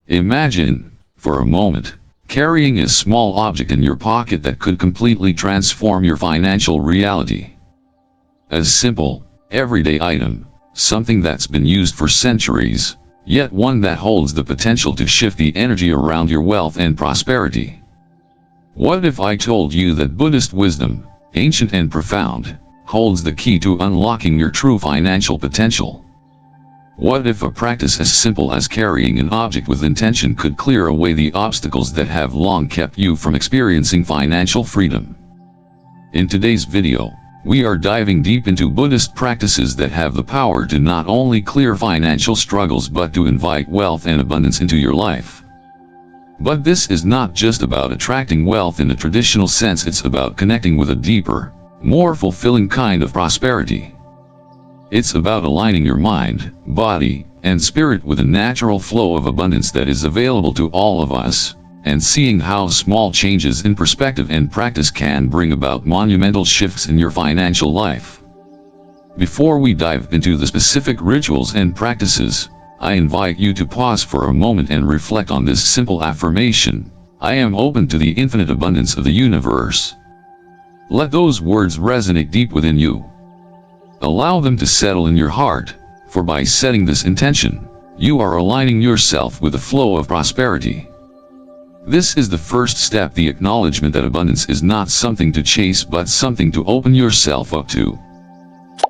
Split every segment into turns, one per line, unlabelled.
Imagine, for a moment, carrying a small object in your pocket that could completely transform your financial reality. A simple, everyday item, something that's been used for centuries, yet one that holds the potential to shift the energy around your wealth and prosperity. What if I told you that Buddhist wisdom, ancient and profound, holds the key to unlocking your true financial potential? What if a practice as simple as carrying an object with intention could clear away the obstacles that have long kept you from experiencing financial freedom? In today's video, we are diving deep into Buddhist practices that have the power to not only clear financial struggles but to invite wealth and abundance into your life. But this is not just about attracting wealth in a traditional sense, it's about connecting with a deeper, more fulfilling kind of prosperity. It's about aligning your mind, body, and spirit with a natural flow of abundance that is available to all of us, and seeing how small changes in perspective and practice can bring about monumental shifts in your financial life. Before we dive into the specific rituals and practices, I invite you to pause for a moment and reflect on this simple affirmation: I am open to the infinite abundance of the universe. Let those words resonate deep within you. Allow them to settle in your heart, for by setting this intention, you are aligning yourself with the flow of prosperity. This is the first step, the acknowledgement that abundance is not something to chase but something to open yourself up to.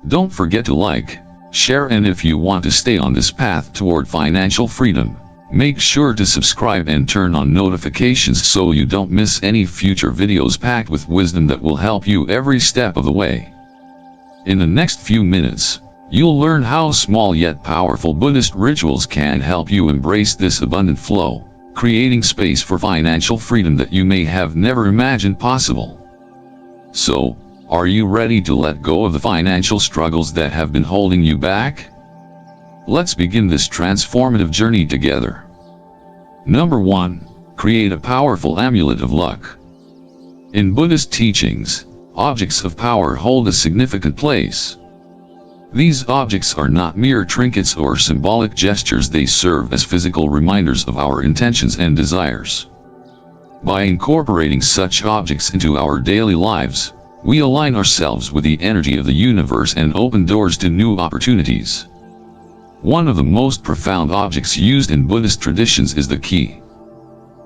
Don't forget to like, share, and if you want to stay on this path toward financial freedom, make sure to subscribe and turn on notifications so you don't miss any future videos packed with wisdom that will help you every step of the way. In the next few minutes, you'll learn how small yet powerful Buddhist rituals can help you embrace this abundant flow, creating space for financial freedom that you may have never imagined possible. So, are you ready to let go of the financial struggles that have been holding you back? Let's begin this transformative journey together. Number 1. Create a powerful amulet of luck. In Buddhist teachings, objects of power hold a significant place. These objects are not mere trinkets or symbolic gestures, they serve as physical reminders of our intentions and desires. By incorporating such objects into our daily lives, we align ourselves with the energy of the universe and open doors to new opportunities. One of the most profound objects used in Buddhist traditions is the key.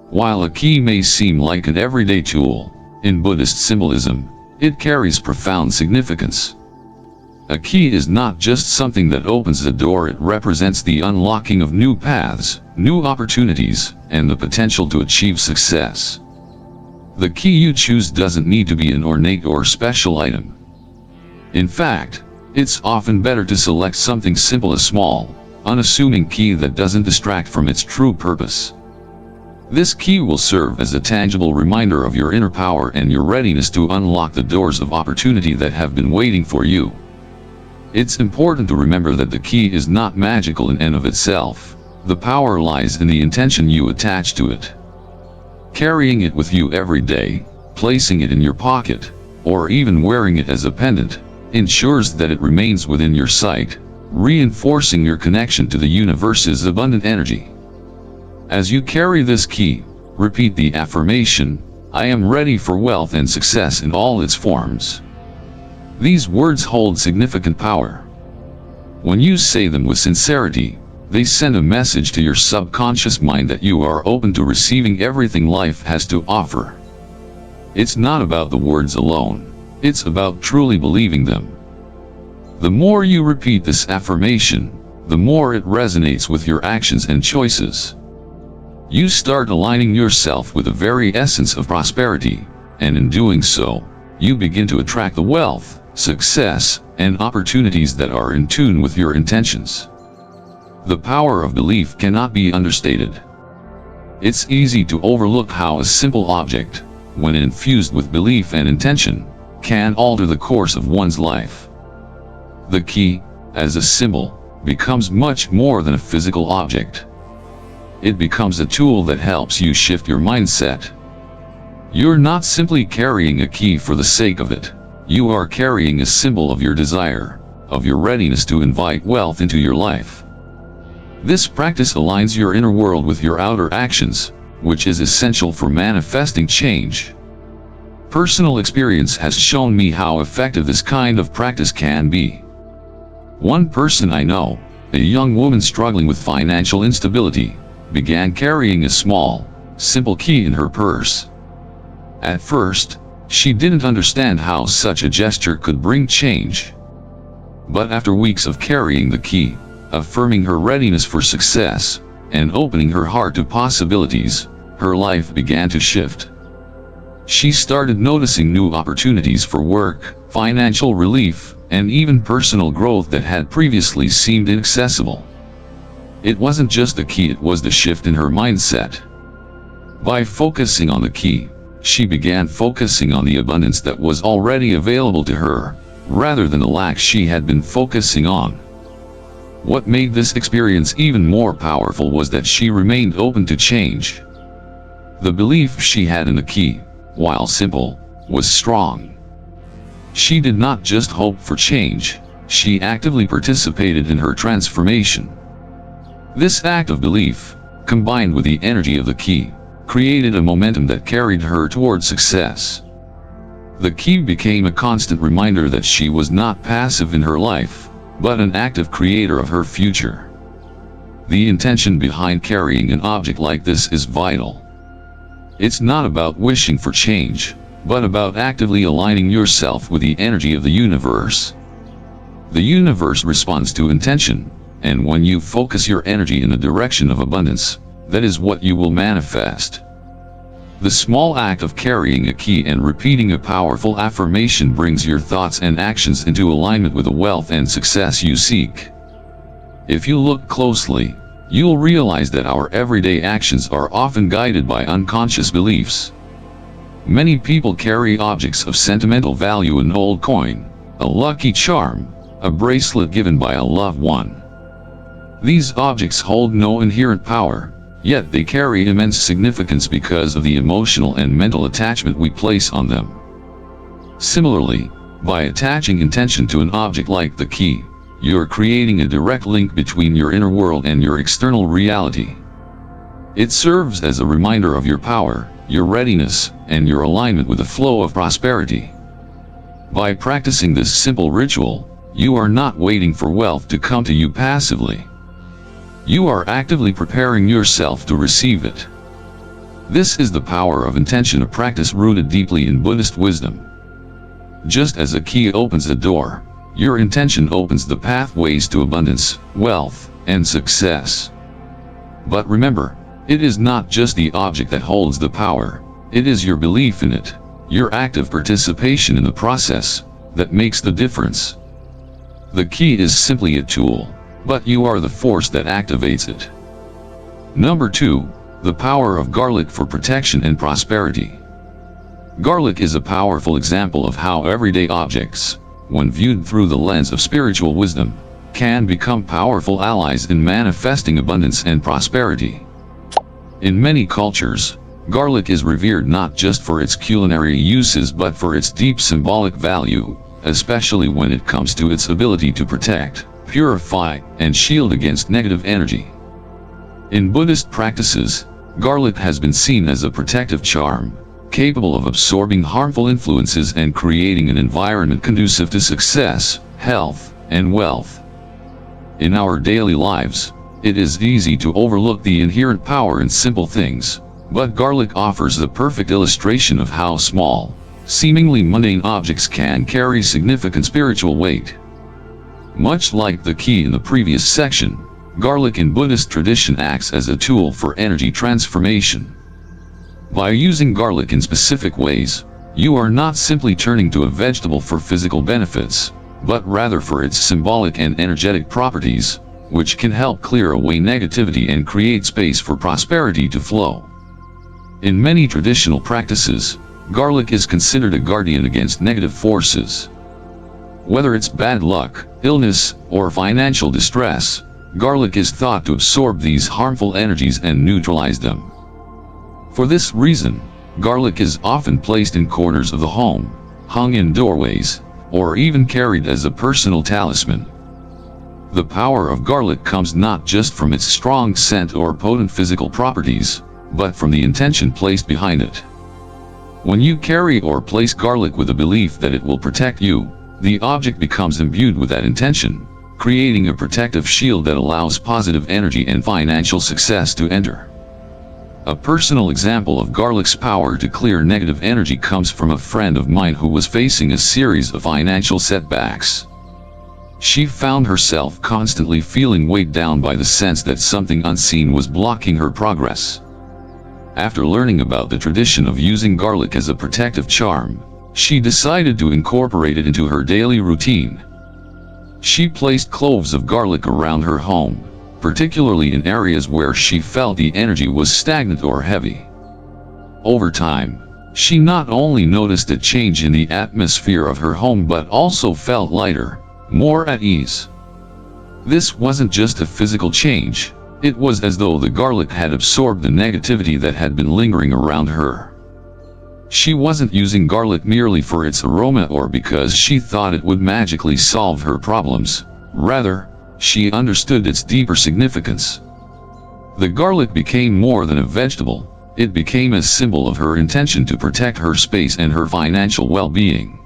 While a key may seem like an everyday tool, in Buddhist symbolism, it carries profound significance. A key is not just something that opens a door, it represents the unlocking of new paths, new opportunities, and the potential to achieve success. The key you choose doesn't need to be an ornate or special item. In fact, it's often better to select something simple, a small, unassuming key that doesn't distract from its true purpose. This key will serve as a tangible reminder of your inner power and your readiness to unlock the doors of opportunity that have been waiting for you. It's important to remember that the key is not magical in and of itself. The power lies in the intention you attach to it. Carrying it with you every day, placing it in your pocket, or even wearing it as a pendant, ensures that it remains within your sight, reinforcing your connection to the universe's abundant energy. As you carry this key, repeat the affirmation, I am ready for wealth and success in all its forms. These words hold significant power. When you say them with sincerity, they send a message to your subconscious mind that you are open to receiving everything life has to offer. It's not about the words alone, it's about truly believing them. The more you repeat this affirmation, the more it resonates with your actions and choices. You start aligning yourself with the very essence of prosperity, and in doing so, you begin to attract the wealth, success, and opportunities that are in tune with your intentions. The power of belief cannot be understated. It's easy to overlook how a simple object, when infused with belief and intention, can alter the course of one's life. The key, as a symbol, becomes much more than a physical object. It becomes a tool that helps you shift your mindset. You're not simply carrying a key for the sake of it. You are carrying a symbol of your desire, of your readiness to invite wealth into your life. This practice aligns your inner world with your outer actions, which is essential for manifesting change. Personal experience has shown me how effective this kind of practice can be. One person I know, a young woman struggling with financial instability, began carrying a small, simple key in her purse. At first, she didn't understand how such a gesture could bring change. But after weeks of carrying the key, affirming her readiness for success, and opening her heart to possibilities, her life began to shift. She started noticing new opportunities for work, financial relief, and even personal growth that had previously seemed inaccessible. It wasn't just the key, it was the shift in her mindset. By focusing on the key, she began focusing on the abundance that was already available to her, rather than the lack she had been focusing on. What made this experience even more powerful was that she remained open to change. The belief she had in the key, while simple, was strong. She did not just hope for change, she actively participated in her transformation. This act of belief, combined with the energy of the key, created a momentum that carried her toward success. The key became a constant reminder that she was not passive in her life, but an active creator of her future. The intention behind carrying an object like this is vital. It's not about wishing for change, but about actively aligning yourself with the energy of the universe. The universe responds to intention, and when you focus your energy in the direction of abundance, that is what you will manifest. The small act of carrying a key and repeating a powerful affirmation brings your thoughts and actions into alignment with the wealth and success you seek. If you look closely, you'll realize that our everyday actions are often guided by unconscious beliefs. Many people carry objects of sentimental value: an old coin, a lucky charm, a bracelet given by a loved one. These objects hold no inherent power, yet they carry immense significance because of the emotional and mental attachment we place on them. Similarly, by attaching intention to an object like the key, you're creating a direct link between your inner world and your external reality. It serves as a reminder of your power, your readiness, and your alignment with the flow of prosperity. By practicing this simple ritual, you are not waiting for wealth to come to you passively. You are actively preparing yourself to receive it. This is the power of intention, a practice rooted deeply in Buddhist wisdom. Just as a key opens a door, your intention opens the pathways to abundance, wealth, and success. But remember, it is not just the object that holds the power, it is your belief in it, your active participation in the process, that makes the difference. The key is simply a tool, but you are the force that activates it. Number 2, the power of garlic for protection and prosperity. Garlic is a powerful example of how everyday objects, when viewed through the lens of spiritual wisdom, can become powerful allies in manifesting abundance and prosperity. In many cultures, garlic is revered not just for its culinary uses but for its deep symbolic value, especially when it comes to its ability to protect, purify, and shield against negative energy. In Buddhist practices, garlic has been seen as a protective charm, capable of absorbing harmful influences and creating an environment conducive to success, health, and wealth. In our daily lives, it is easy to overlook the inherent power in simple things, but garlic offers the perfect illustration of how small, seemingly mundane objects can carry significant spiritual weight. Much like the key in the previous section, garlic in Buddhist tradition acts as a tool for energy transformation. By using garlic in specific ways, you are not simply turning to a vegetable for physical benefits, but rather for its symbolic and energetic properties, which can help clear away negativity and create space for prosperity to flow. In many traditional practices, garlic is considered a guardian against negative forces. Whether it's bad luck, illness, or financial distress, garlic is thought to absorb these harmful energies and neutralize them. For this reason, garlic is often placed in corners of the home, hung in doorways, or even carried as a personal talisman. The power of garlic comes not just from its strong scent or potent physical properties, but from the intention placed behind it. When you carry or place garlic with a belief that it will protect you, the object becomes imbued with that intention, creating a protective shield that allows positive energy and financial success to enter. A personal example of garlic's power to clear negative energy comes from a friend of mine who was facing a series of financial setbacks. She found herself constantly feeling weighed down by the sense that something unseen was blocking her progress. After learning about the tradition of using garlic as a protective charm, she decided to incorporate it into her daily routine. She placed cloves of garlic around her home, particularly in areas where she felt the energy was stagnant or heavy. Over time, she not only noticed a change in the atmosphere of her home but also felt lighter, more at ease. This wasn't just a physical change, it was as though the garlic had absorbed the negativity that had been lingering around her. She wasn't using garlic merely for its aroma or because she thought it would magically solve her problems. Rather, she understood its deeper significance. The garlic became more than a vegetable, it became a symbol of her intention to protect her space and her financial well-being.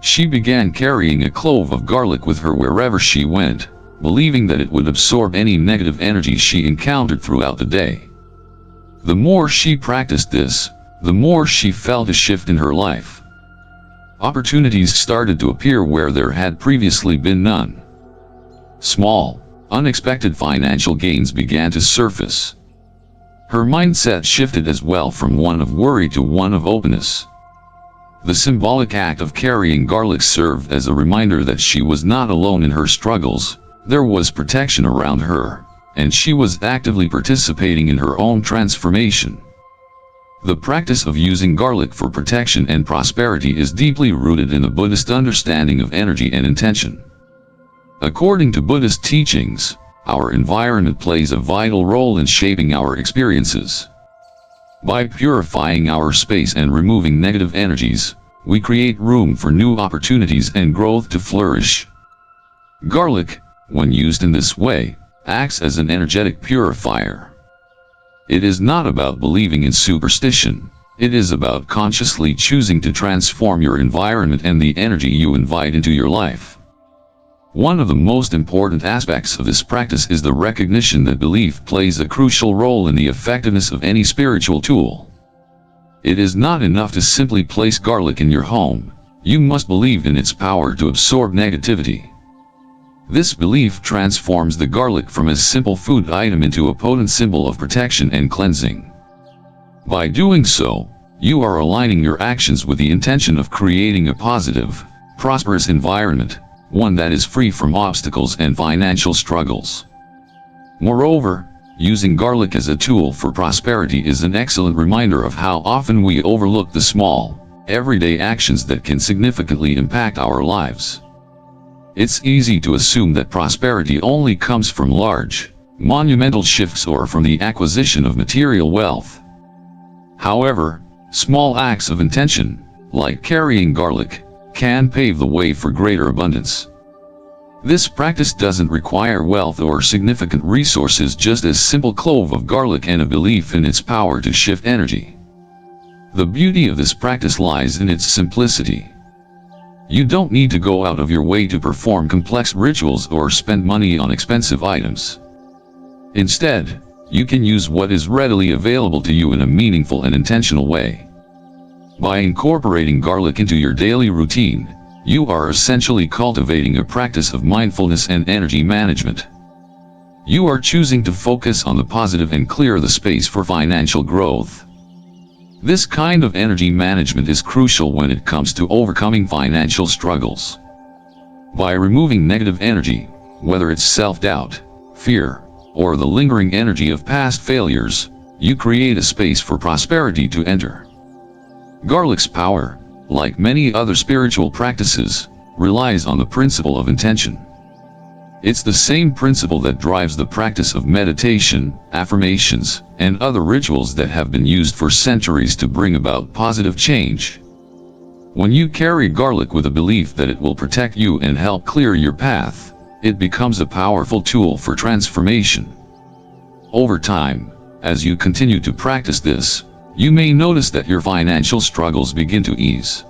She began carrying a clove of garlic with her wherever she went, believing that it would absorb any negative energy she encountered throughout the day. The more she practiced this, the more she felt a shift in her life. Opportunities started to appear where there had previously been none. Small, unexpected financial gains began to surface. Her mindset shifted as well from one of worry to one of openness. The symbolic act of carrying garlic served as a reminder that she was not alone in her struggles. There was protection around her, and she was actively participating in her own transformation. The practice of using garlic for protection and prosperity is deeply rooted in the Buddhist understanding of energy and intention. According to Buddhist teachings, our environment plays a vital role in shaping our experiences. By purifying our space and removing negative energies, we create room for new opportunities and growth to flourish. Garlic, when used in this way, acts as an energetic purifier. It is not about believing in superstition, it is about consciously choosing to transform your environment and the energy you invite into your life. One of the most important aspects of this practice is the recognition that belief plays a crucial role in the effectiveness of any spiritual tool. It is not enough to simply place garlic in your home, you must believe in its power to absorb negativity. This belief transforms the garlic from a simple food item into a potent symbol of protection and cleansing. By doing so, you are aligning your actions with the intention of creating a positive, prosperous environment, one that is free from obstacles and financial struggles. Moreover, using garlic as a tool for prosperity is an excellent reminder of how often we overlook the small, everyday actions that can significantly impact our lives. It's easy to assume that prosperity only comes from large, monumental shifts or from the acquisition of material wealth. However, small acts of intention, like carrying garlic, can pave the way for greater abundance. This practice doesn't require wealth or significant resources, just a simple clove of garlic and a belief in its power to shift energy. The beauty of this practice lies in its simplicity. You don't need to go out of your way to perform complex rituals or spend money on expensive items. Instead, you can use what is readily available to you in a meaningful and intentional way. By incorporating garlic into your daily routine, you are essentially cultivating a practice of mindfulness and energy management. You are choosing to focus on the positive and clear the space for financial growth. This kind of energy management is crucial when it comes to overcoming financial struggles. By removing negative energy, whether it's self-doubt, fear, or the lingering energy of past failures, you create a space for prosperity to enter. Garlic's power, like many other spiritual practices, relies on the principle of intention. It's the same principle that drives the practice of meditation, affirmations, and other rituals that have been used for centuries to bring about positive change. When you carry garlic with a belief that it will protect you and help clear your path, it becomes a powerful tool for transformation. Over time, as you continue to practice this, you may notice that your financial struggles begin to ease.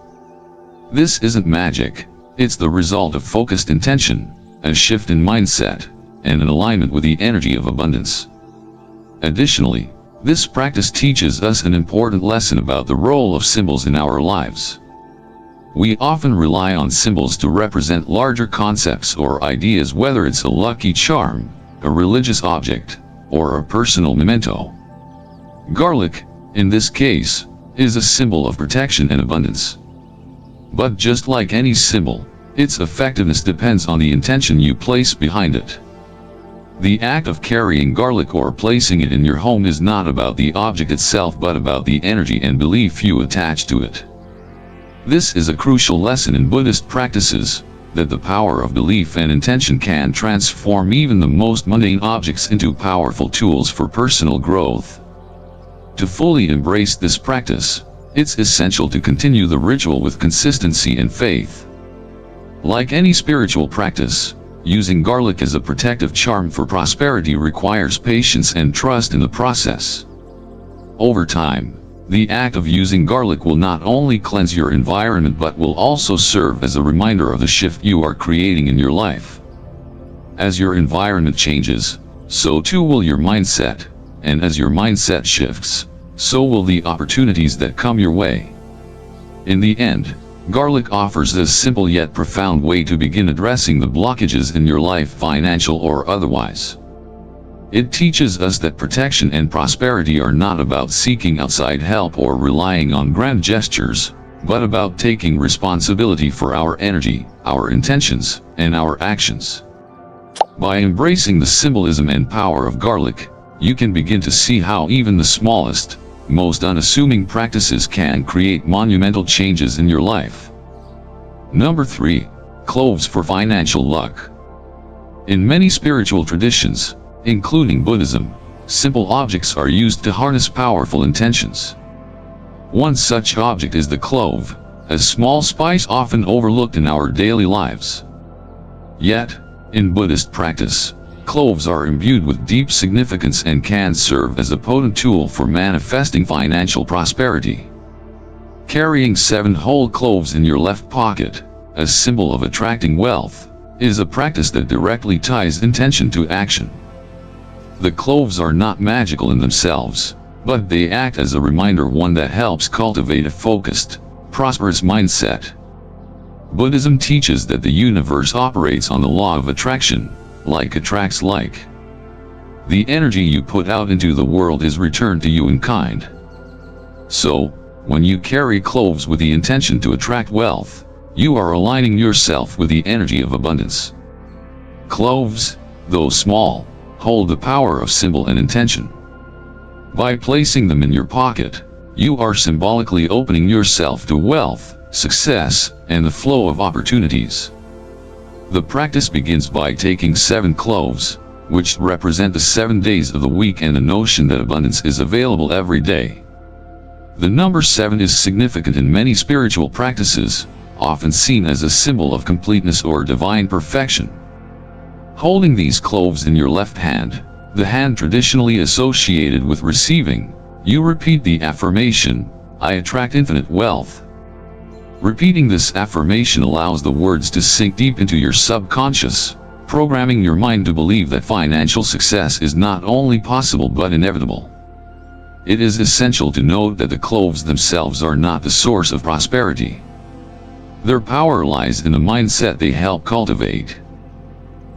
This isn't magic, it's the result of focused intention, a shift in mindset, and an alignment with the energy of abundance. Additionally, this practice teaches us an important lesson about the role of symbols in our lives. We often rely on symbols to represent larger concepts or ideas, whether it's a lucky charm, a religious object, or a personal memento. Garlic, in this case, is a symbol of protection and abundance. But just like any symbol, its effectiveness depends on the intention you place behind it. The act of carrying garlic or placing it in your home is not about the object itself but about the energy and belief you attach to it. This is a crucial lesson in Buddhist practices, that the power of belief and intention can transform even the most mundane objects into powerful tools for personal growth. To fully embrace this practice, it's essential to continue the ritual with consistency and faith. Like any spiritual practice, using garlic as a protective charm for prosperity requires patience and trust in the process. Over time, the act of using garlic will not only cleanse your environment but will also serve as a reminder of the shift you are creating in your life. As your environment changes, so too will your mindset, and as your mindset shifts, so will the opportunities that come your way. In the end, garlic offers a simple yet profound way to begin addressing the blockages in your life, financial or otherwise. It teaches us that protection and prosperity are not about seeking outside help or relying on grand gestures, but about taking responsibility for our energy, our intentions, and our actions. By embracing the symbolism and power of garlic, you can begin to see how even the smallest, most unassuming practices can create monumental changes in your life. Number 3. Cloves for financial luck. In many spiritual traditions, including Buddhism, simple objects are used to harness powerful intentions. One such object is the clove, a small spice often overlooked in our daily lives. Yet, in Buddhist practice, cloves are imbued with deep significance and can serve as a potent tool for manifesting financial prosperity. Carrying 7 whole cloves in your left pocket, a symbol of attracting wealth, is a practice that directly ties intention to action. The cloves are not magical in themselves, but they act as a reminder, one that helps cultivate a focused, prosperous mindset. Buddhism teaches that the universe operates on the law of attraction, like attracts like. The energy you put out into the world is returned to you in kind. So, when you carry cloves with the intention to attract wealth, you are aligning yourself with the energy of abundance. Cloves, though small, hold the power of symbol and intention. By placing them in your pocket, you are symbolically opening yourself to wealth, success, and the flow of opportunities. The practice begins by taking 7 cloves, which represent the 7 days of the week and the notion that abundance is available every day. The number 7 is significant in many spiritual practices, often seen as a symbol of completeness or divine perfection. Holding these cloves in your left hand, the hand traditionally associated with receiving, you repeat the affirmation, "I attract infinite wealth." Repeating this affirmation allows the words to sink deep into your subconscious, programming your mind to believe that financial success is not only possible but inevitable. It is essential to note that the cloves themselves are not the source of prosperity. Their power lies in the mindset they help cultivate.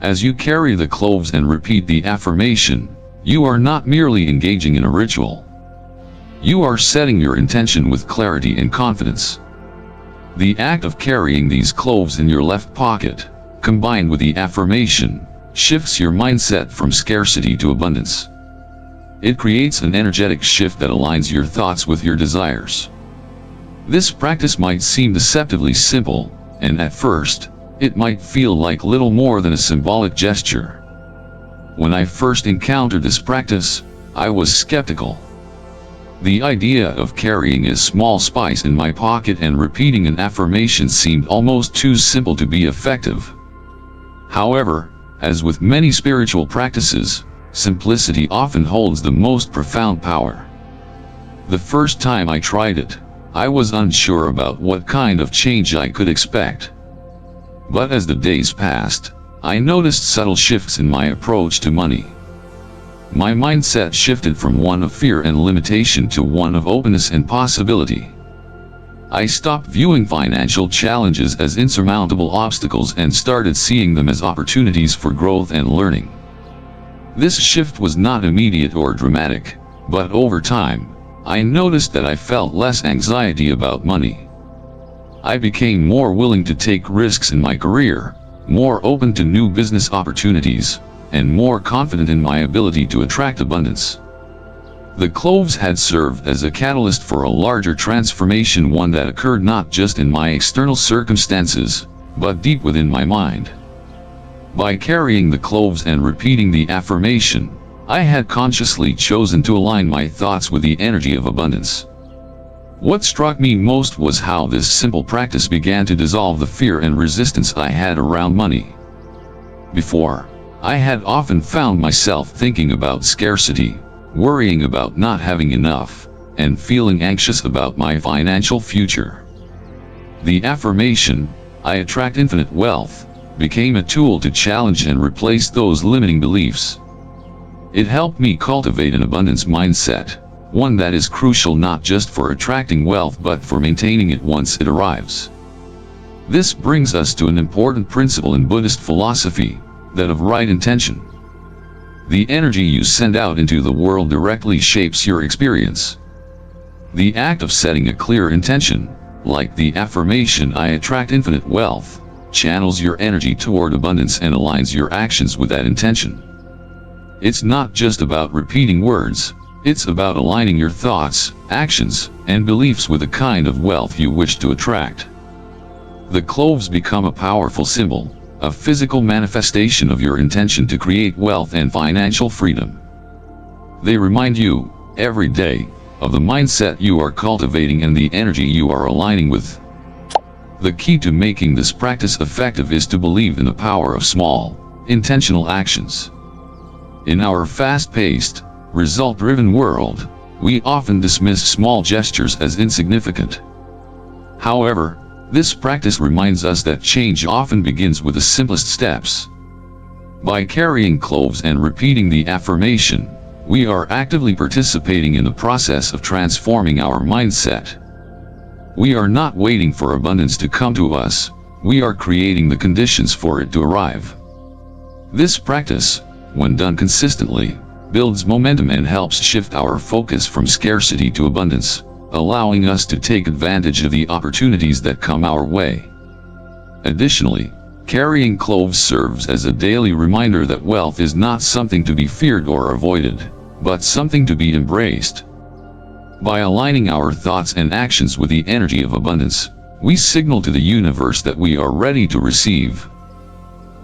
As you carry the cloves and repeat the affirmation, you are not merely engaging in a ritual. You are setting your intention with clarity and confidence. The act of carrying these cloves in your left pocket, combined with the affirmation, shifts your mindset from scarcity to abundance. It creates an energetic shift that aligns your thoughts with your desires. This practice might seem deceptively simple, and at first, it might feel like little more than a symbolic gesture. When I first encountered this practice, I was skeptical. The idea of carrying a small spice in my pocket and repeating an affirmation seemed almost too simple to be effective. However, As with many spiritual practices, simplicity often holds the most profound power. The first time I tried it, I was unsure about what kind of change I could expect. But as the days passed, I noticed subtle shifts in my approach to money. My mindset shifted from one of fear and limitation to one of openness and possibility. I stopped viewing financial challenges as insurmountable obstacles and started seeing them as opportunities for growth and learning. This shift was not immediate or dramatic, but over time, I noticed that I felt less anxiety about money. I became more willing to take risks in my career, more open to new business opportunities, and more confident in my ability to attract abundance. The cloves had served as a catalyst for a larger transformation, one that occurred not just in my external circumstances, but deep within my mind. By carrying the cloves and repeating the affirmation, I had consciously chosen to align my thoughts with the energy of abundance. What struck me most was how this simple practice began to dissolve the fear and resistance I had around money. Before, I had often found myself thinking about scarcity, worrying about not having enough, and feeling anxious about my financial future. The affirmation, "I attract infinite wealth," became a tool to challenge and replace those limiting beliefs. It helped me cultivate an abundance mindset, one that is crucial not just for attracting wealth but for maintaining it once it arrives. This brings us to an important principle in Buddhist philosophy, that of right intention. The energy you send out into the world directly shapes your experience. The act of setting a clear intention, like the affirmation "I attract infinite wealth," channels your energy toward abundance and aligns your actions with that intention. It's not just about repeating words, it's about aligning your thoughts, actions, and beliefs with the kind of wealth you wish to attract. The cloves become a powerful symbol, a physical manifestation of your intention to create wealth and financial freedom. They remind you, every day, of the mindset you are cultivating and the energy you are aligning with. The key to making this practice effective is to believe in the power of small, intentional actions. In our fast-paced, result-driven world, we often dismiss small gestures as insignificant. However, this practice reminds us that change often begins with the simplest steps. By carrying cloves and repeating the affirmation, we are actively participating in the process of transforming our mindset. We are not waiting for abundance to come to us, we are creating the conditions for it to arrive. This practice, when done consistently, builds momentum and helps shift our focus from scarcity to abundance, allowing us to take advantage of the opportunities that come our way. Additionally, carrying cloves serves as a daily reminder that wealth is not something to be feared or avoided, but something to be embraced. By aligning our thoughts and actions with the energy of abundance, we signal to the universe that we are ready to receive.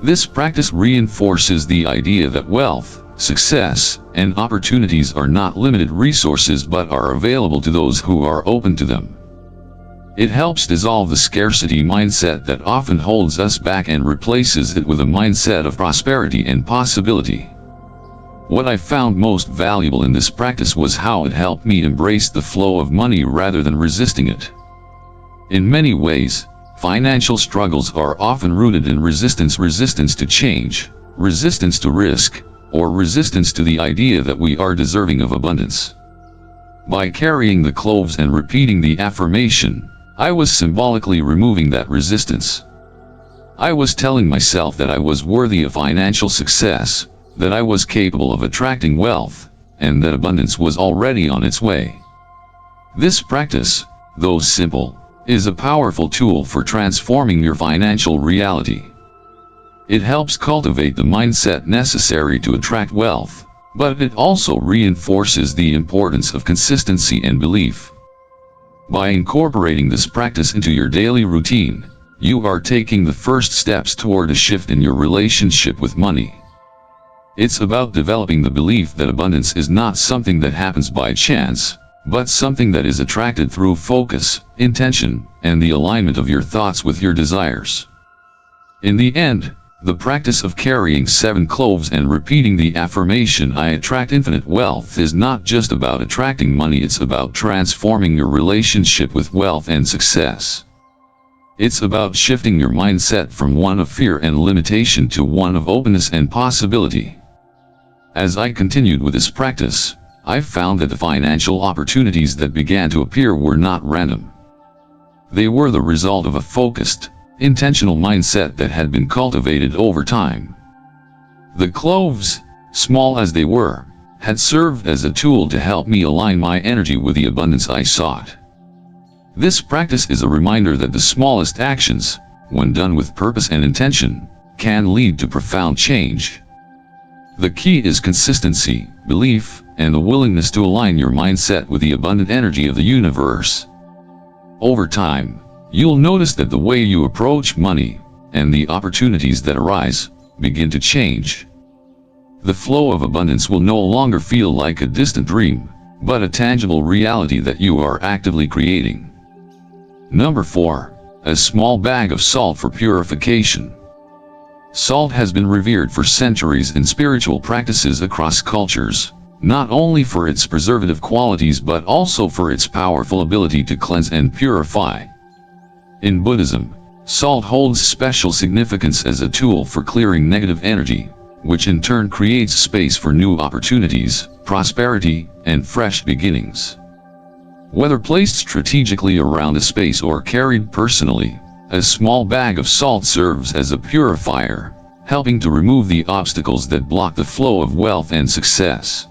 This practice reinforces the idea that wealth, success, and opportunities are not limited resources but are available to those who are open to them. It helps dissolve the scarcity mindset that often holds us back and replaces it with a mindset of prosperity and possibility. What I found most valuable in this practice was how it helped me embrace the flow of money rather than resisting it. In many ways, financial struggles are often rooted in resistance to change, resistance to risk, or resistance to the idea that we are deserving of abundance. By carrying the cloves and repeating the affirmation, I was symbolically removing that resistance. I was telling myself that I was worthy of financial success, that I was capable of attracting wealth, and that abundance was already on its way. This practice, though simple, is a powerful tool for transforming your financial reality. It helps cultivate the mindset necessary to attract wealth, but it also reinforces the importance of consistency and belief. By incorporating this practice into your daily routine, you are taking the first steps toward a shift in your relationship with money. It's about developing the belief that abundance is not something that happens by chance, but something that is attracted through focus, intention, and the alignment of your thoughts with your desires. In the end, The practice of carrying 7 cloves and repeating the affirmation "I attract infinite wealth" is not just about attracting money, it's about transforming your relationship with wealth and success. It's about shifting your mindset from one of fear and limitation to one of openness and possibility. As I continued with this practice, I found that the financial opportunities that began to appear were not random. They were the result of a focused, intentional mindset that had been cultivated over time. The cloves, small as they were, had served as a tool to help me align my energy with the abundance I sought. This practice is a reminder that the smallest actions, when done with purpose and intention, can lead to profound change. The key is consistency, belief, and the willingness to align your mindset with the abundant energy of the universe. Over time, you'll notice that the way you approach money, and the opportunities that arise, begin to change. The flow of abundance will no longer feel like a distant dream, but a tangible reality that you are actively creating. Number 4. A small bag of salt for purification. Salt has been revered for centuries in spiritual practices across cultures, not only for its preservative qualities but also for its powerful ability to cleanse and purify. In Buddhism, salt holds special significance as a tool for clearing negative energy, which in turn creates space for new opportunities, prosperity, and fresh beginnings. Whether placed strategically around a space or carried personally, a small bag of salt serves as a purifier, helping to remove the obstacles that block the flow of wealth and success.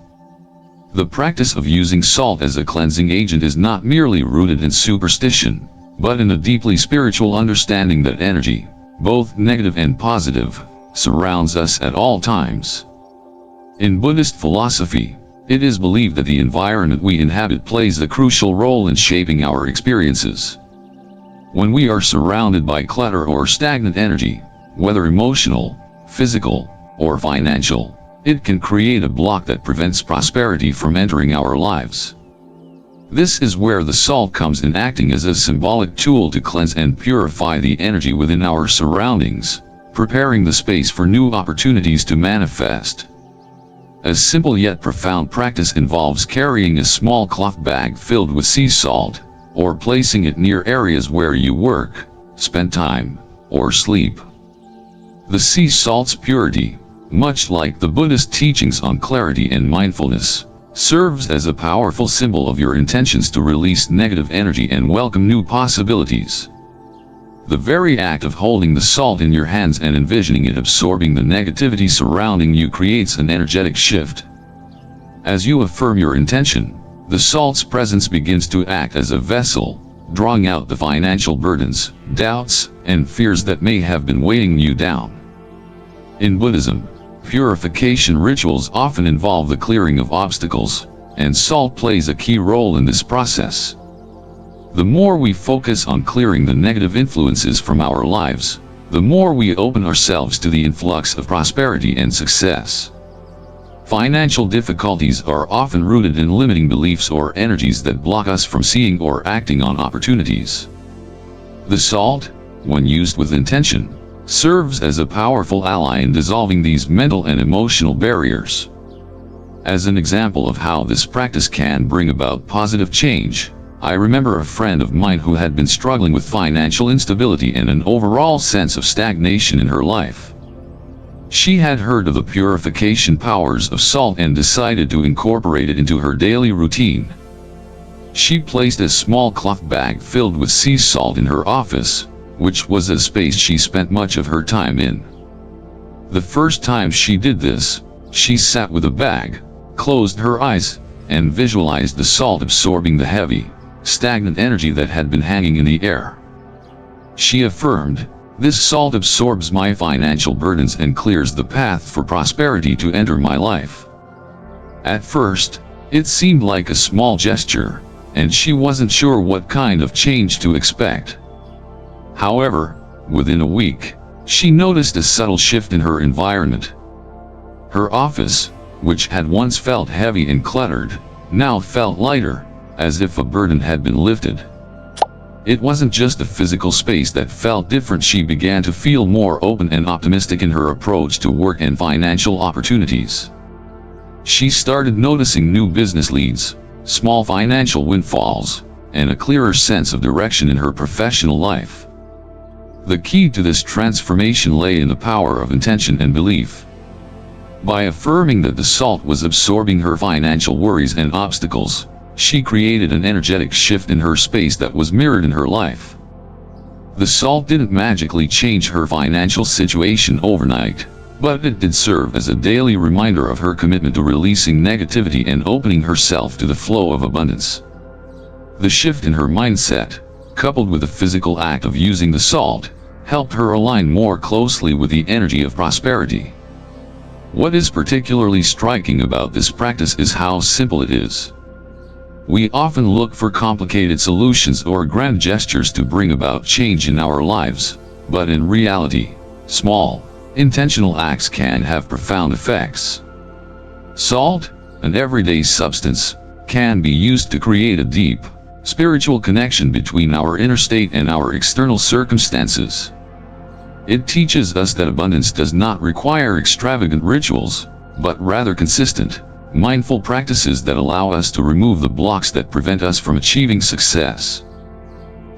The practice of using salt as a cleansing agent is not merely rooted in superstition, but in a deeply spiritual understanding that energy, both negative and positive, surrounds us at all times. In Buddhist philosophy, it is believed that the environment we inhabit plays a crucial role in shaping our experiences. When we are surrounded by clutter or stagnant energy, whether emotional, physical, or financial, it can create a block that prevents prosperity from entering our lives. This is where the salt comes in, acting as a symbolic tool to cleanse and purify the energy within our surroundings, preparing the space for new opportunities to manifest. A simple yet profound practice involves carrying a small cloth bag filled with sea salt, or placing it near areas where you work, spend time, or sleep. The sea salt's purity, much like the Buddhist teachings on clarity and mindfulness, serves as a powerful symbol of your intentions to release negative energy and welcome new possibilities. The very act of holding the salt in your hands and envisioning it absorbing the negativity surrounding you creates an energetic shift. As you affirm your intention, the salt's presence begins to act as a vessel, drawing out the financial burdens, doubts, and fears that may have been weighing you down. In Buddhism, purification rituals often involve the clearing of obstacles, and salt plays a key role in this process. The more we focus on clearing the negative influences from our lives, the more we open ourselves to the influx of prosperity and success. Financial difficulties are often rooted in limiting beliefs or energies that block us from seeing or acting on opportunities. The salt, when used with intention, serves as a powerful ally in dissolving these mental and emotional barriers. As an example of how this practice can bring about positive change, I remember a friend of mine who had been struggling with financial instability and an overall sense of stagnation in her life. She had heard of the purification powers of salt and decided to incorporate it into her daily routine. She placed a small cloth bag filled with sea salt in her office, which was a space she spent much of her time in. The first time she did this, she sat with a bag, closed her eyes, and visualized the salt absorbing the heavy, stagnant energy that had been hanging in the air. She affirmed, "This salt absorbs my financial burdens and clears the path for prosperity to enter my life." At first, it seemed like a small gesture, and she wasn't sure what kind of change to expect. However, within a week, she noticed a subtle shift in her environment. Her office, which had once felt heavy and cluttered, now felt lighter, as if a burden had been lifted. It wasn't just the physical space that felt different. She began to feel more open and optimistic in her approach to work and financial opportunities. She started noticing new business leads, small financial windfalls, and a clearer sense of direction in her professional life. The key to this transformation lay in the power of intention and belief. By affirming that the salt was absorbing her financial worries and obstacles, she created an energetic shift in her space that was mirrored in her life. The salt didn't magically change her financial situation overnight, but it did serve as a daily reminder of her commitment to releasing negativity and opening herself to the flow of abundance. The shift in her mindset, coupled with the physical act of using the salt, helped her align more closely with the energy of prosperity. What is particularly striking about this practice is how simple it is. We often look for complicated solutions or grand gestures to bring about change in our lives, but in reality, small, intentional acts can have profound effects. Salt, an everyday substance, can be used to create a deep, spiritual connection between our inner state and our external circumstances. It teaches us that abundance does not require extravagant rituals, but rather consistent, mindful practices that allow us to remove the blocks that prevent us from achieving success.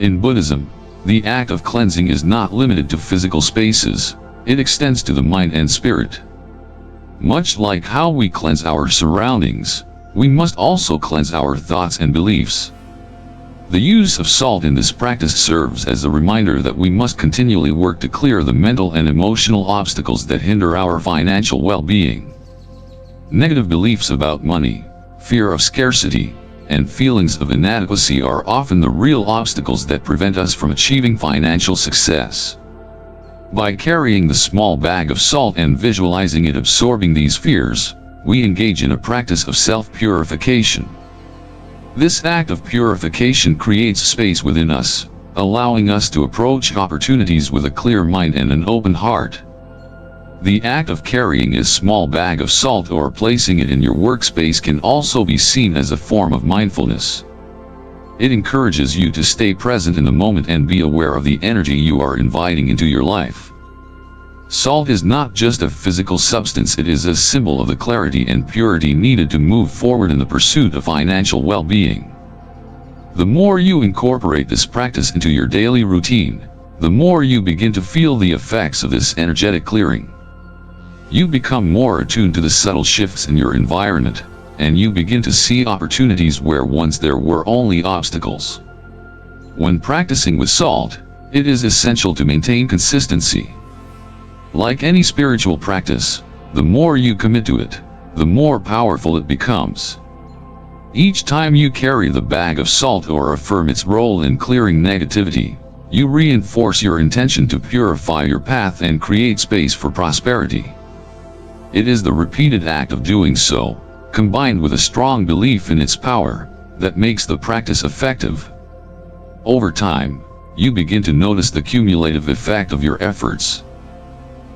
In Buddhism, the act of cleansing is not limited to physical spaces, it extends to the mind and spirit. Much like how we cleanse our surroundings, we must also cleanse our thoughts and beliefs. The use of salt in this practice serves as a reminder that we must continually work to clear the mental and emotional obstacles that hinder our financial well-being. Negative beliefs about money, fear of scarcity, and feelings of inadequacy are often the real obstacles that prevent us from achieving financial success. By carrying the small bag of salt and visualizing it absorbing these fears, we engage in a practice of self-purification. This act of purification creates space within us, allowing us to approach opportunities with a clear mind and an open heart. The act of carrying a small bag of salt or placing it in your workspace can also be seen as a form of mindfulness. It encourages you to stay present in the moment and be aware of the energy you are inviting into your life. Salt is not just a physical substance, it is a symbol of the clarity and purity needed to move forward in the pursuit of financial well-being. The more you incorporate this practice into your daily routine, the more you begin to feel the effects of this energetic clearing. You become more attuned to the subtle shifts in your environment, and you begin to see opportunities where once there were only obstacles. When practicing with salt, it is essential to maintain consistency. Like any spiritual practice, the more you commit to it, the more powerful it becomes. Each time you carry the bag of salt or affirm its role in clearing negativity, you reinforce your intention to purify your path and create space for prosperity. It is the repeated act of doing so, combined with a strong belief in its power, that makes the practice effective. Over time, you begin to notice the cumulative effect of your efforts.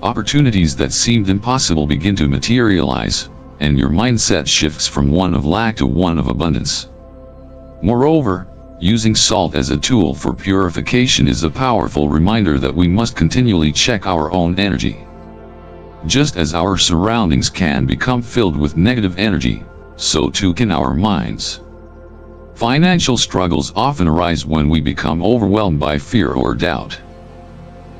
Opportunities that seemed impossible begin to materialize, and your mindset shifts from one of lack to one of abundance. Moreover, using salt as a tool for purification is a powerful reminder that we must continually check our own energy. Just as our surroundings can become filled with negative energy, so too can our minds. Financial struggles often arise when we become overwhelmed by fear or doubt.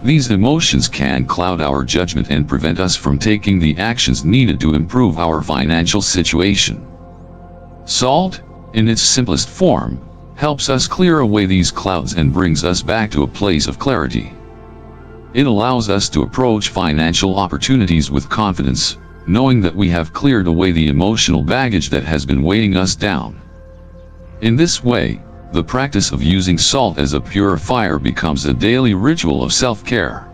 These emotions can cloud our judgment and prevent us from taking the actions needed to improve our financial situation. Salt, in its simplest form, helps us clear away these clouds and brings us back to a place of clarity. It allows us to approach financial opportunities with confidence, knowing that we have cleared away the emotional baggage that has been weighing us down. In this way, the practice of using salt as a purifier becomes a daily ritual of self-care.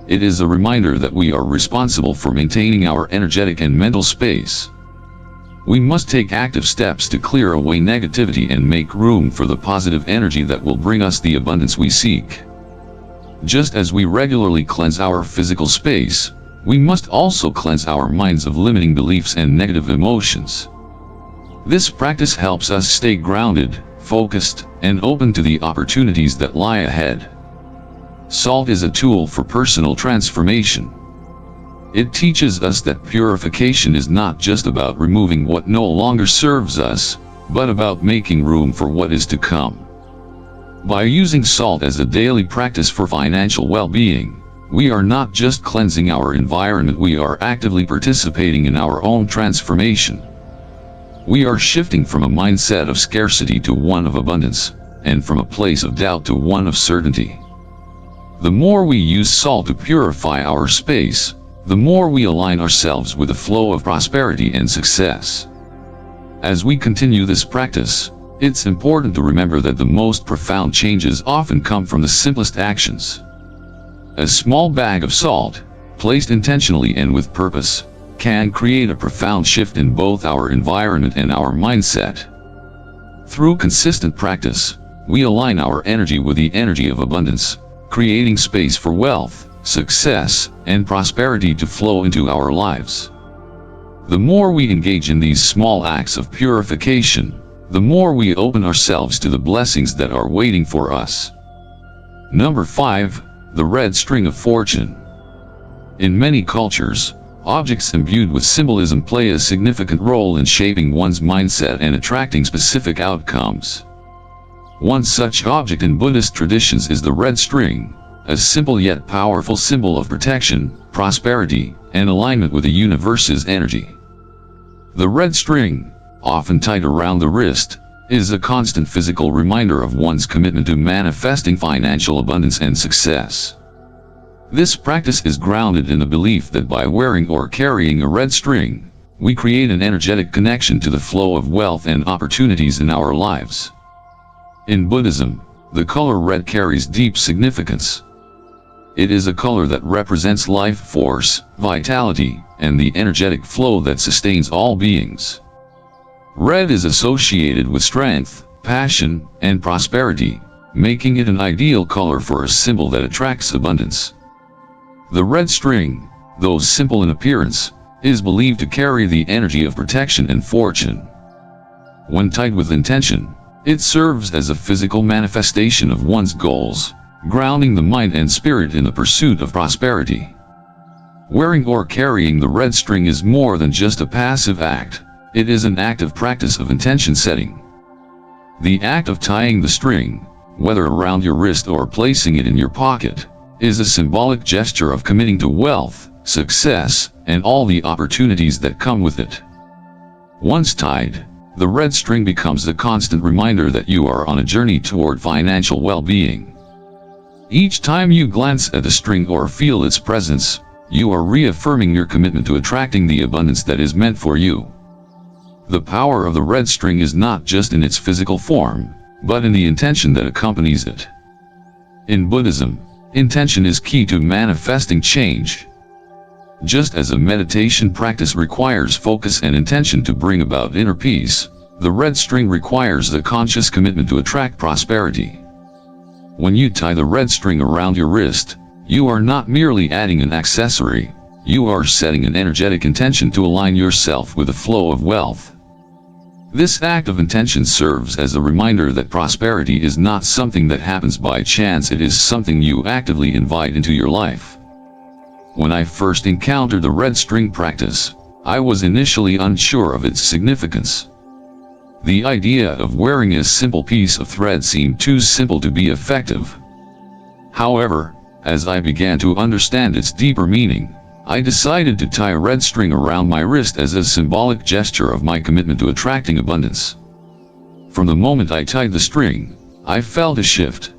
It is a reminder that we are responsible for maintaining our energetic and mental space. We must take active steps to clear away negativity and make room for the positive energy that will bring us the abundance we seek. Just as we regularly cleanse our physical space, we must also cleanse our minds of limiting beliefs and negative emotions. This practice helps us stay grounded, focused, and open to the opportunities that lie ahead. Salt is a tool for personal transformation. It teaches us that purification is not just about removing what no longer serves us, but about making room for what is to come. By using salt as a daily practice for financial well-being, we are not just cleansing our environment, we are actively participating in our own transformation. We are shifting from a mindset of scarcity to one of abundance, and from a place of doubt to one of certainty. The more we use salt to purify our space, the more we align ourselves with the flow of prosperity and success. As we continue this practice, it's important to remember that the most profound changes often come from the simplest actions. A small bag of salt, placed intentionally and with purpose, can create a profound shift in both our environment and our mindset. Through consistent practice, we align our energy with the energy of abundance, creating space for wealth, success, and prosperity to flow into our lives. The more we engage in these small acts of purification, the more we open ourselves to the blessings that are waiting for us. Number 5. The red string of fortune. In many cultures, objects imbued with symbolism play a significant role in shaping one's mindset and attracting specific outcomes. One such object in Buddhist traditions is the red string, a simple yet powerful symbol of protection, prosperity, and alignment with the universe's energy. The red string, often tied around the wrist, is a constant physical reminder of one's commitment to manifesting financial abundance and success. This practice is grounded in the belief that by wearing or carrying a red string, we create an energetic connection to the flow of wealth and opportunities in our lives. In Buddhism, the color red carries deep significance. It is a color that represents life force, vitality, and the energetic flow that sustains all beings. Red is associated with strength, passion, and prosperity, making it an ideal color for a symbol that attracts abundance. The red string, though simple in appearance, is believed to carry the energy of protection and fortune. When tied with intention, it serves as a physical manifestation of one's goals, grounding the mind and spirit in the pursuit of prosperity. Wearing or carrying the red string is more than just a passive act, it is an active practice of intention setting. The act of tying the string, whether around your wrist or placing it in your pocket, is a symbolic gesture of committing to wealth, success, and all the opportunities that come with it. Once tied, the red string becomes a constant reminder that you are on a journey toward financial well-being. Each time you glance at the string or feel its presence, you are reaffirming your commitment to attracting the abundance that is meant for you. The power of the red string is not just in its physical form, but in the intention that accompanies it. In Buddhism, intention is key to manifesting change. Just as a meditation practice requires focus and intention to bring about inner peace, the red string requires a conscious commitment to attract prosperity. When you tie the red string around your wrist, you are not merely adding an accessory, you are setting an energetic intention to align yourself with the flow of wealth. This act of intention serves as a reminder that prosperity is not something that happens by chance, it is something you actively invite into your life. When I first encountered the red string practice, I was initially unsure of its significance. The idea of wearing a simple piece of thread seemed too simple to be effective. However, as I began to understand its deeper meaning, I decided to tie a red string around my wrist as a symbolic gesture of my commitment to attracting abundance. From the moment I tied the string, I felt a shift.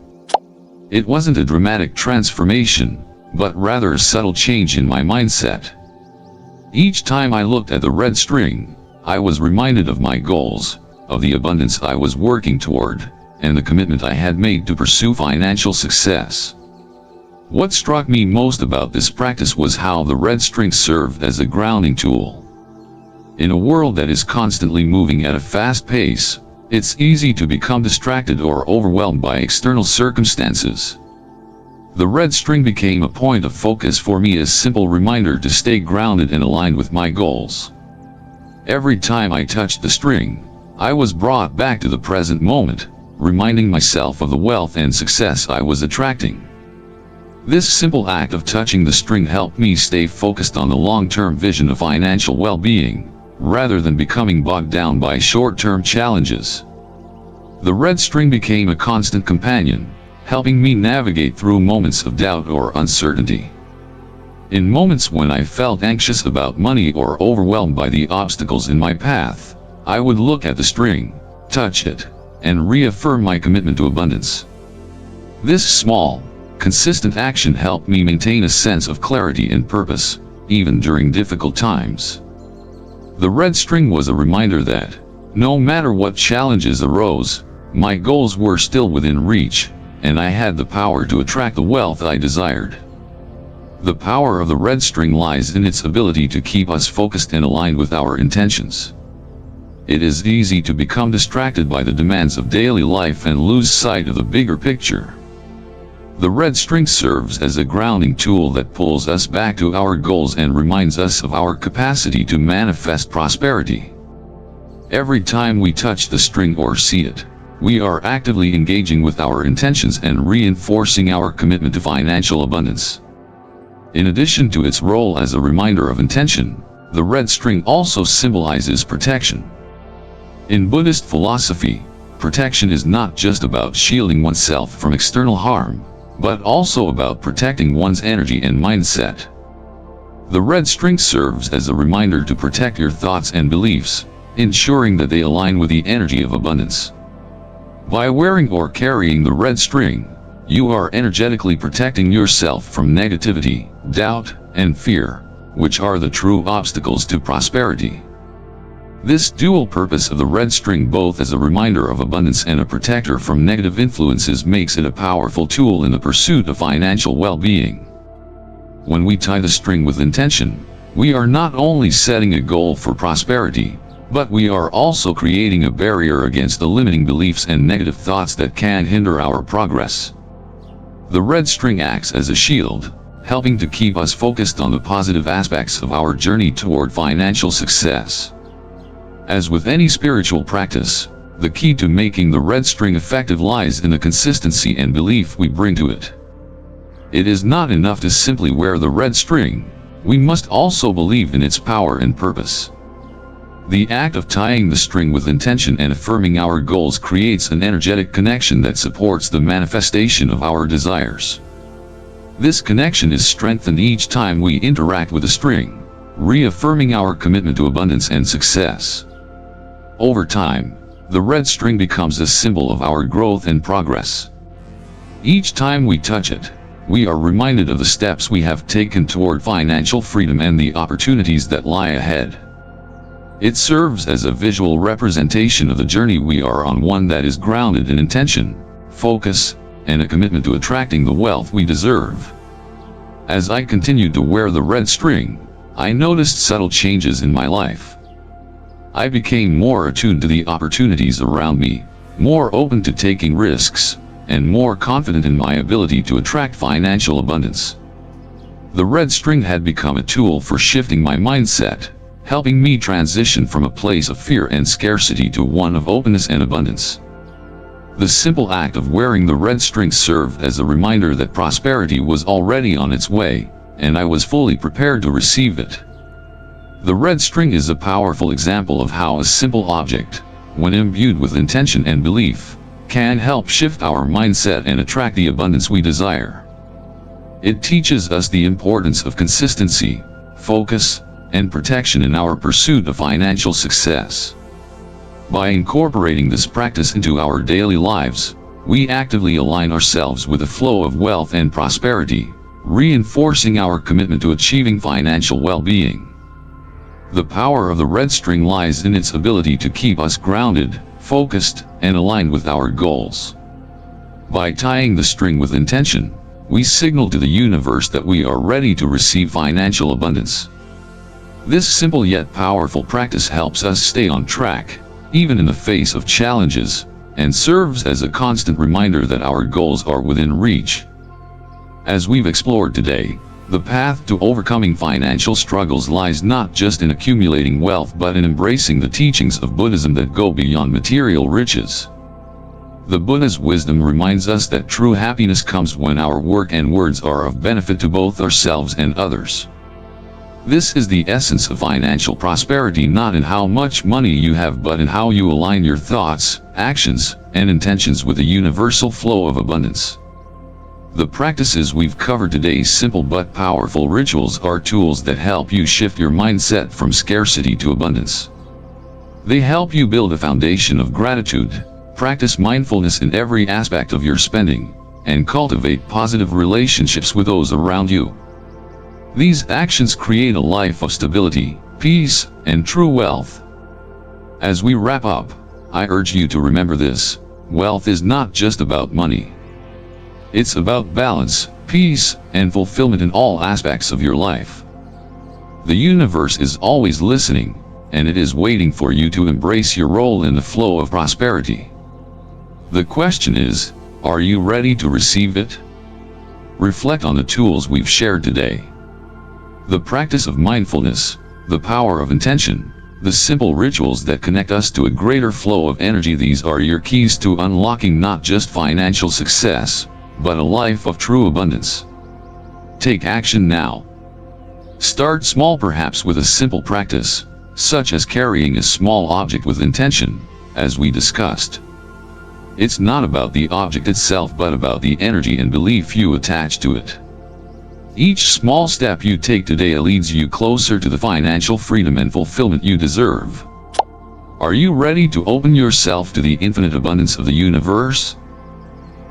It wasn't a dramatic transformation, but rather a subtle change in my mindset. Each time I looked at the red string, I was reminded of my goals, of the abundance I was working toward, and the commitment I had made to pursue financial success. What struck me most about this practice was how the red string served as a grounding tool. In a world that is constantly moving at a fast pace, it's easy to become distracted or overwhelmed by external circumstances. The red string became a point of focus for me, a simple reminder to stay grounded and aligned with my goals. Every time I touched the string, I was brought back to the present moment, reminding myself of the wealth and success I was attracting. This simple act of touching the string helped me stay focused on the long-term vision of financial well-being, rather than becoming bogged down by short-term challenges. The red string became a constant companion, helping me navigate through moments of doubt or uncertainty. In moments when I felt anxious about money or overwhelmed by the obstacles in my path, I would look at the string, touch it, and reaffirm my commitment to abundance. This small, consistent action helped me maintain a sense of clarity and purpose, even during difficult times. The red string was a reminder that, no matter what challenges arose, my goals were still within reach, and I had the power to attract the wealth I desired. The power of the red string lies in its ability to keep us focused and aligned with our intentions. It is easy to become distracted by the demands of daily life and lose sight of the bigger picture. The red string serves as a grounding tool that pulls us back to our goals and reminds us of our capacity to manifest prosperity. Every time we touch the string or see it, we are actively engaging with our intentions and reinforcing our commitment to financial abundance. In addition to its role as a reminder of intention, the red string also symbolizes protection. In Buddhist philosophy, protection is not just about shielding oneself from external harm, but also about protecting one's energy and mindset. The red string serves as a reminder to protect your thoughts and beliefs, ensuring that they align with the energy of abundance. By wearing or carrying the red string, you are energetically protecting yourself from negativity, doubt, and fear, which are the true obstacles to prosperity. This dual purpose of the red string, both as a reminder of abundance and a protector from negative influences, makes it a powerful tool in the pursuit of financial well-being. When we tie the string with intention, we are not only setting a goal for prosperity, but we are also creating a barrier against the limiting beliefs and negative thoughts that can hinder our progress. The red string acts as a shield, helping to keep us focused on the positive aspects of our journey toward financial success. As with any spiritual practice, the key to making the red string effective lies in the consistency and belief we bring to it. It is not enough to simply wear the red string, we must also believe in its power and purpose. The act of tying the string with intention and affirming our goals creates an energetic connection that supports the manifestation of our desires. This connection is strengthened each time we interact with the string, reaffirming our commitment to abundance and success. Over time, the red string becomes a symbol of our growth and progress. Each time we touch it, we are reminded of the steps we have taken toward financial freedom and the opportunities that lie ahead. It serves as a visual representation of the journey we are on, one that is grounded in intention, focus, and a commitment to attracting the wealth we deserve. As I continued to wear the red string, I noticed subtle changes in my life. I became more attuned to the opportunities around me, more open to taking risks, and more confident in my ability to attract financial abundance. The red string had become a tool for shifting my mindset, helping me transition from a place of fear and scarcity to one of openness and abundance. The simple act of wearing the red string served as a reminder that prosperity was already on its way, and I was fully prepared to receive it. The red string is a powerful example of how a simple object, when imbued with intention and belief, can help shift our mindset and attract the abundance we desire. It teaches us the importance of consistency, focus, and protection in our pursuit of financial success. By incorporating this practice into our daily lives, we actively align ourselves with the flow of wealth and prosperity, reinforcing our commitment to achieving financial well-being. The power of the red string lies in its ability to keep us grounded, focused, and aligned with our goals. By tying the string with intention, we signal to the universe that we are ready to receive financial abundance. This simple yet powerful practice helps us stay on track, even in the face of challenges, and serves as a constant reminder that our goals are within reach. As we've explored today, the path to overcoming financial struggles lies not just in accumulating wealth but in embracing the teachings of Buddhism that go beyond material riches. The Buddha's wisdom reminds us that true happiness comes when our work and words are of benefit to both ourselves and others. This is the essence of financial prosperity, not in how much money you have but in how you align your thoughts, actions, and intentions with the universal flow of abundance. The practices we've covered today, simple but powerful rituals, are tools that help you shift your mindset from scarcity to abundance. They help you build a foundation of gratitude, practice mindfulness in every aspect of your spending, and cultivate positive relationships with those around you. These actions create a life of stability, peace, and true wealth. As we wrap up, I urge you to remember this: wealth is not just about money. It's about balance, peace, and fulfillment in all aspects of your life. The universe is always listening, and it is waiting for you to embrace your role in the flow of prosperity. The question is, are you ready to receive it? Reflect on the tools we've shared today. The practice of mindfulness, the power of intention, the simple rituals that connect us to a greater flow of energy. These are your keys to unlocking not just financial success, but a life of true abundance. Take action now. Start small, perhaps with a simple practice, such as carrying a small object with intention, as we discussed. It's not about the object itself but about the energy and belief you attach to it. Each small step you take today leads you closer to the financial freedom and fulfillment you deserve. Are you ready to open yourself to the infinite abundance of the universe?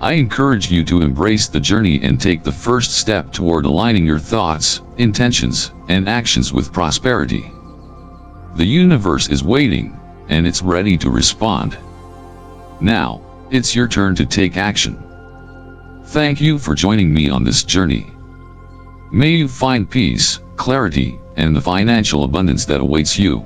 I encourage you to embrace the journey and take the first step toward aligning your thoughts, intentions, and actions with prosperity. The universe is waiting, and it's ready to respond. Now, it's your turn to take action. Thank you for joining me on this journey. May you find peace, clarity, and the financial abundance that awaits you.